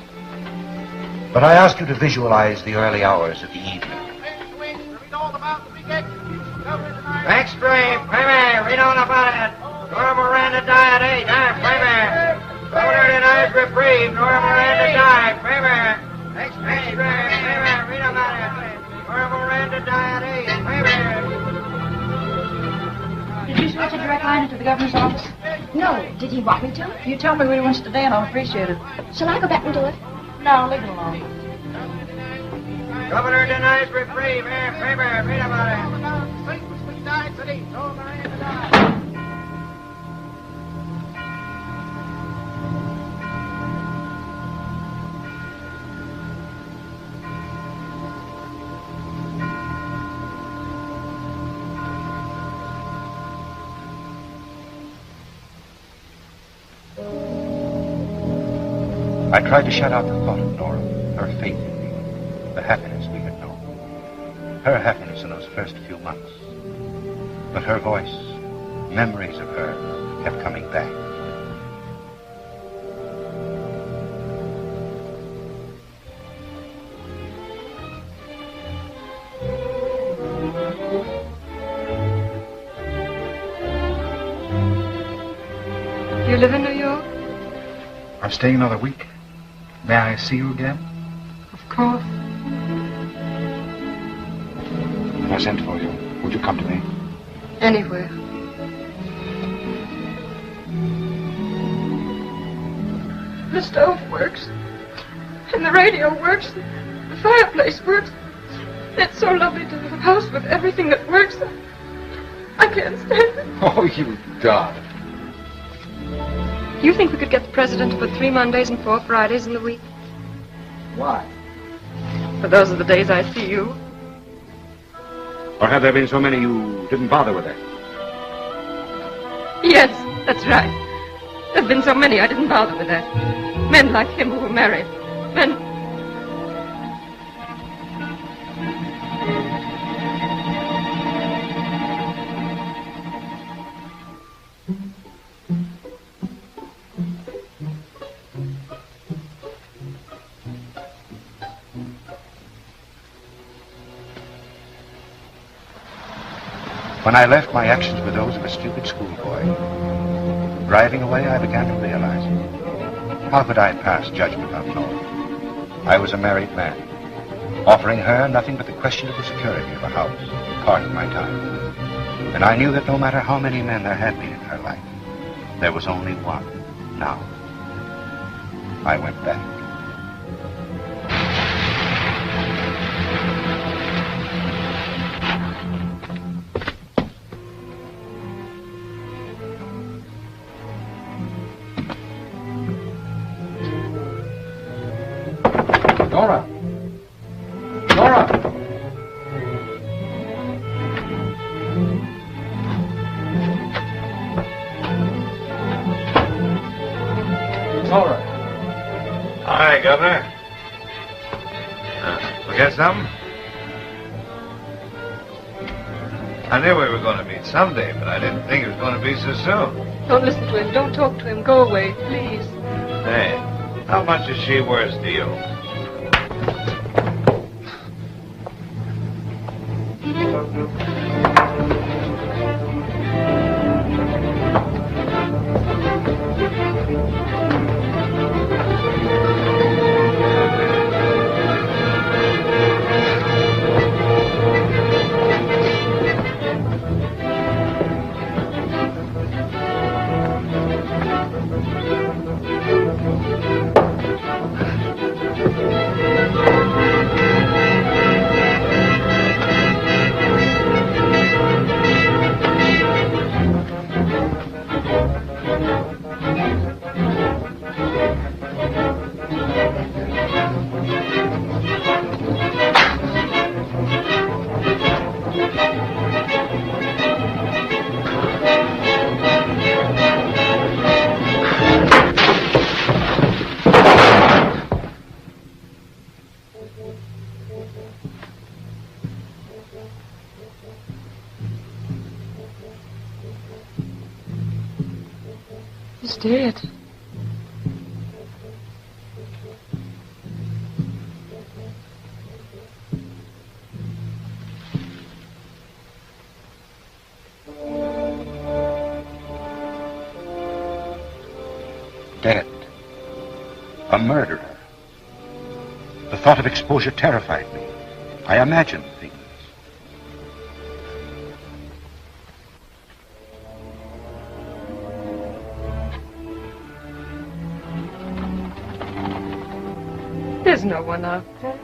But I ask you to visualize the early hours of the evening. Extreme, Premier, read on about it. Nora Moran to die at 8, Premier. Governor denies reprieve. Nora Moran to die, Premier. Extreme, Premier, read about it. Nora Moran to die at 8, Premier. Did you switch a direct line into the governor's office? No. Did he want me to? You tell me where he wants to and I'll appreciate it. Shall I go back and do it? No, leave it alone. Governor denies reprieve. Premier, read about it. I tried to shut out the thought of Nora, her faith in me, the happiness we had known. Her happiness in those first few months. But her voice, memories of her, kept coming back. You live in New York? I'm staying another week. May I see you again? Of course. If I sent for you, would you come to me? Anywhere. The stove works. And the radio works. The fireplace works. It's so lovely to have a house with everything that works. I can't stand it. Oh, you darling. You think we could get the president to put 3 Mondays and 4 Fridays in the week? Why? For those are the days I see you. Or have there been so many you didn't bother with that? Yes, that's right. There have been so many I didn't bother with that. Men like him who were married. Men... When I left, my actions were those of a stupid schoolboy. Driving away, I began to realize it. How could I pass judgment on Nora? I was a married man, offering her nothing but the questionable security of a house, part of my time. And I knew that no matter how many men there had been in her life, there was only one now. I went back. Nora! Nora! Nora! Hi, Governor. Forget something? I knew we were going to meet someday, but I didn't think it was going to be so soon. Don't listen to him. Don't talk to him. Go away, please. Hey, how much is she worth to you? He's dead. Dead. A murderer. The thought of exposure terrified me. I imagined things. There's no one out there.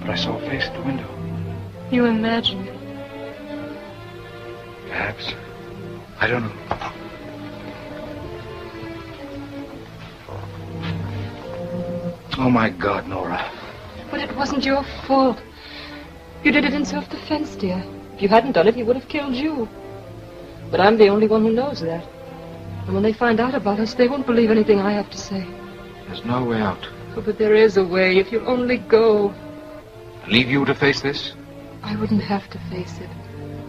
But I saw a face at the window. You imagine it. Perhaps. I don't know. Oh, my God, Nora. But it wasn't your fault. You did it in self-defense, dear. If you hadn't done it, he would have killed you. But I'm the only one who knows that. And when they find out about us, they won't believe anything I have to say. There's no way out. Oh, but there is a way, if you'll only go. Leave you to face this? I wouldn't have to face it.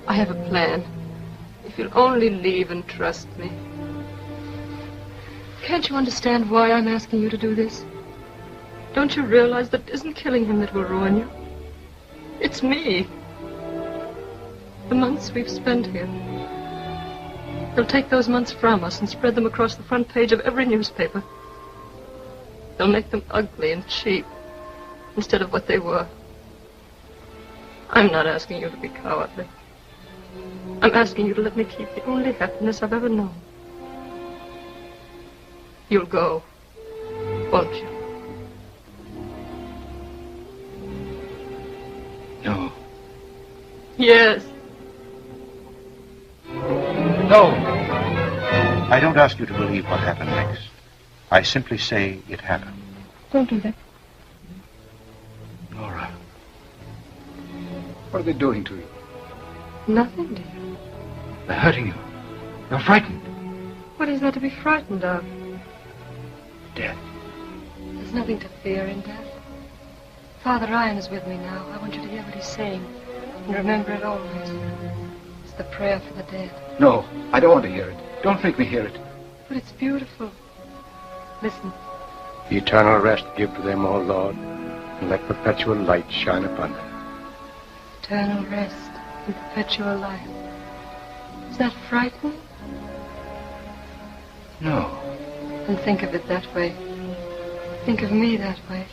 I have a plan. If you'll only leave and trust me. Can't you understand why I'm asking you to do this? Don't you realize that it isn't killing him that will ruin you? It's me. The months we've spent here. They'll take those months from us and spread them across the front page of every newspaper. They'll make them ugly and cheap instead of what they were. I'm not asking you to be cowardly. I'm asking you to let me keep the only happiness I've ever known. You'll go, won't you? No. Yes. No. I don't ask you to believe what happened next. I simply say it happened. Don't do that. Nora. What are they doing to you? Nothing, dear. They're hurting you. You're frightened. What is there to be frightened of? Death. There's nothing to fear in death. Father Ryan is with me now. I want you to hear what he's saying. And remember it always. It's the prayer for the dead. No, I don't want to hear it. Don't make me hear it. But it's beautiful. Listen. Eternal rest give to them, O Lord, and let perpetual light shine upon them. Eternal rest. and perpetual life. Is that frightening? No. And think of it that way. Think of me that way.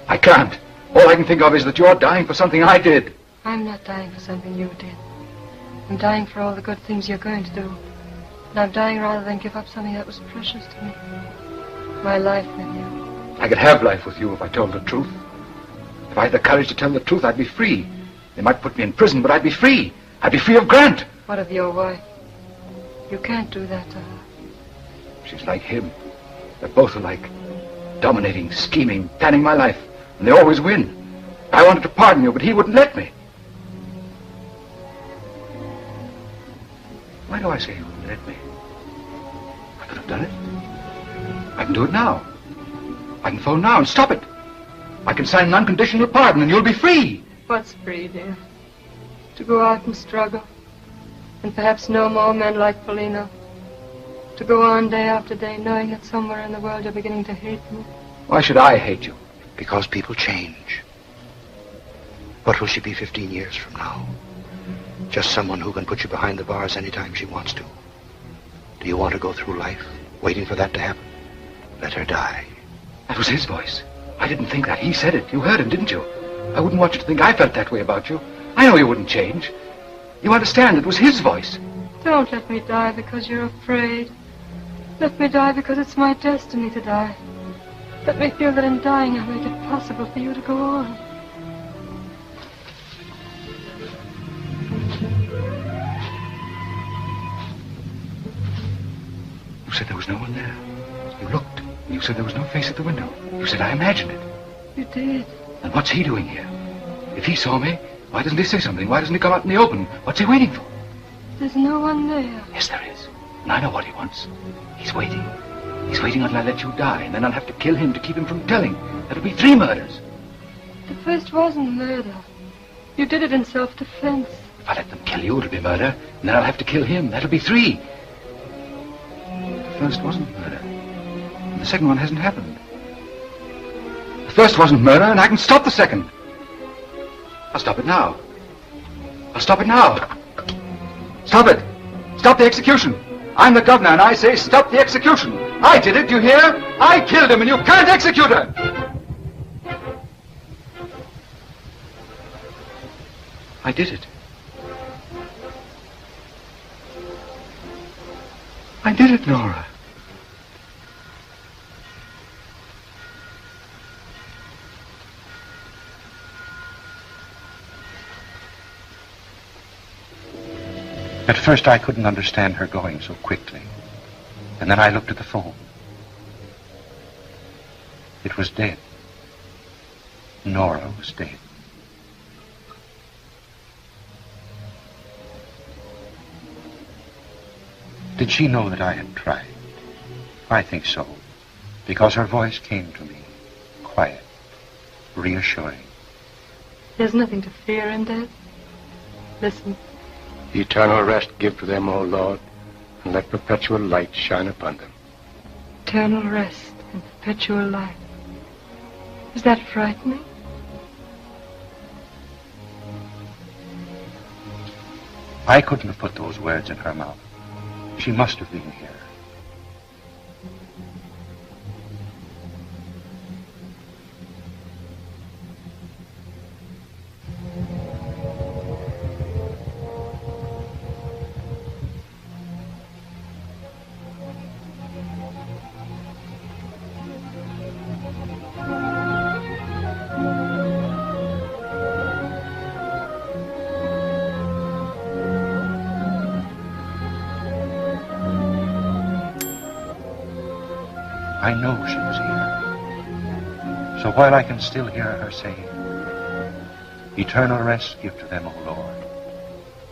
I can't. All I can think of is that you're dying for something I did. I'm not dying for something you did. I'm dying for all the good things you're going to do. And I'm dying rather than give up something that was precious to me. My life with you. I could have life with you if I told the truth. If I had the courage to tell the truth, I'd be free. They might put me in prison, but I'd be free. I'd be free of Grant. What of your wife? You can't do that to her. She's like him. They're both alike. Dominating, scheming, planning my life. And they always win. I wanted to pardon you, but he wouldn't let me. Why do I say he wouldn't let me? I could have done it. I can do it now. I can phone now and stop it. I can sign an unconditional pardon and you'll be free. What's free, dear? To go out and struggle. And perhaps no more men like Polino. To go on day after day knowing that somewhere in the world you're beginning to hate me. Why should I hate you? Because people change. What will she be 15 years from now? Just someone who can put you behind the bars anytime she wants to. Do you want to go through life waiting for that to happen? Let her die. That was his voice. I didn't think that. He said it. You heard him, didn't you? I wouldn't want you to think I felt that way about you. I know you wouldn't change. You understand, it was his voice. Don't let me die because you're afraid. Let me die because it's my destiny to die. Let me feel that in dying I make it possible for you to go on. You said there was no one there. You looked, and you said there was no face at the window. You said I imagined it. You did. And what's he doing here? If he saw me, why doesn't he say something? Why doesn't he come out in the open? What's he waiting for? There's no one there. Yes, there is. And I know what he wants. He's waiting. He's waiting until I let you die, and then I'll have to kill him to keep him from telling. That'll be 3 murders. The first wasn't murder. You did it in self-defense. If I let them kill you, it'll be murder, and then I'll have to kill him. That'll be 3. The first wasn't murder. And the second one hasn't happened. The first wasn't murder, and I can stop the second. I'll stop it now. I'll stop it now. Stop it. Stop the execution. I'm the governor, and I say stop the execution. I did it, you hear? I killed him, and you can't execute her. I did it. I did it, Nora. At first, I couldn't understand her going so quickly. And then I looked at the phone. It was dead. Nora was dead. Did she know that I had tried? I think so, because her voice came to me, quiet, reassuring. There's nothing to fear in death. Listen. Eternal rest give to them, O Lord, and let perpetual light shine upon them. Eternal rest and perpetual life. Is that frightening? I couldn't have put those words in her mouth. She must have been here. I know she was here. So while I can still hear her saying, eternal rest give to them, O Lord,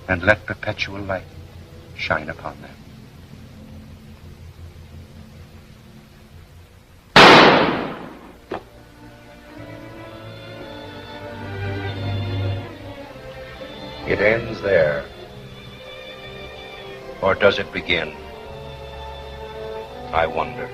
and let perpetual light shine upon them. It ends there. Or does it begin? I wonder.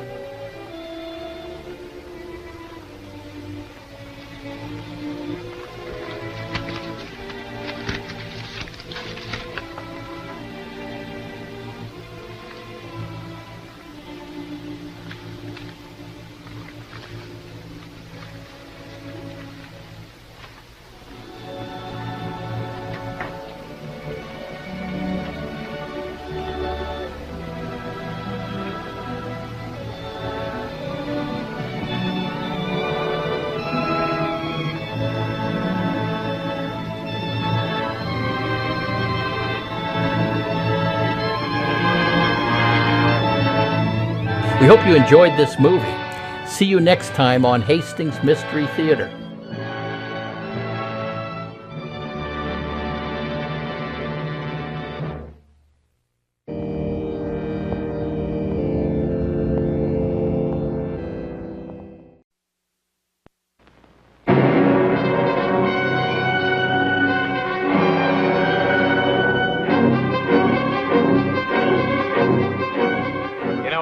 We hope you enjoyed this movie. See you next time on Hastings Mystery Theater.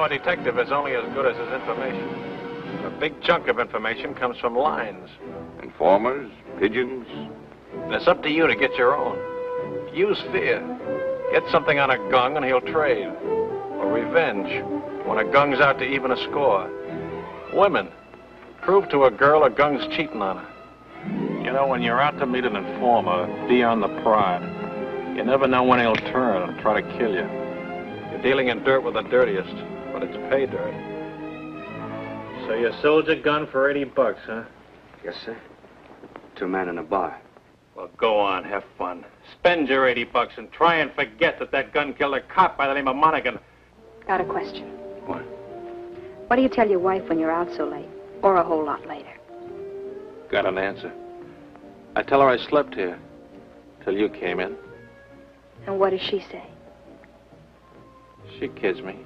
A detective is only as good as his information. A big chunk of information comes from lines. Informers, pigeons. And it's up to you to get your own. Use fear. Get something on a gung and he'll trade. Or revenge, when a gung's out to even a score. Women. Prove to a girl a gung's cheating on her. You know, when you're out to meet an informer, be on the prod. You never know when he'll turn and try to kill you. You're dealing in dirt with the dirtiest. But it's pay dirt. So you sold your gun for $80, huh? Yes, sir. 2 men in a bar. Well, go on, have fun. Spend your $80 and try and forget that gun killed a cop by the name of Monaghan. Got a question. What? What do you tell your wife when you're out so late? Or a whole lot later? Got an answer. I tell her I slept here. Till you came in. And what does she say? She kids me.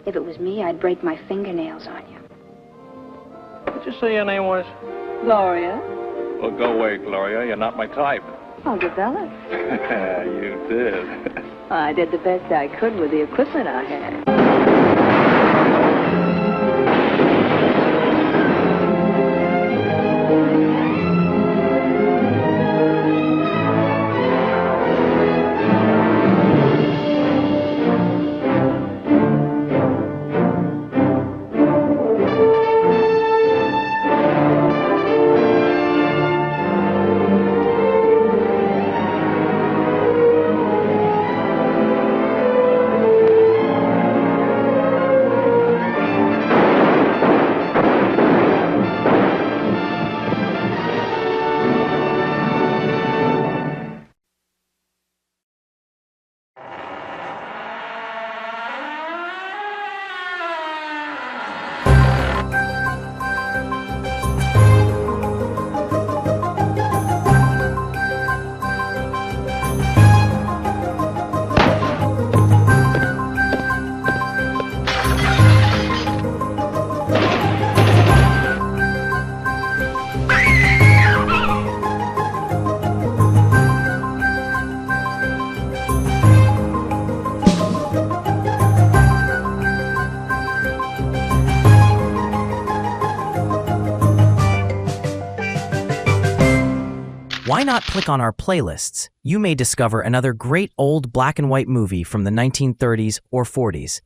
If it was me, I'd break my fingernails on you. What'd you say your name was? Gloria? Well, go away, Gloria. You're not my type. Oh, develop. You did. I did the best I could with the equipment I had. Why not click on our playlists? You may discover another great old black and white movie from the 1930s or 40s. ...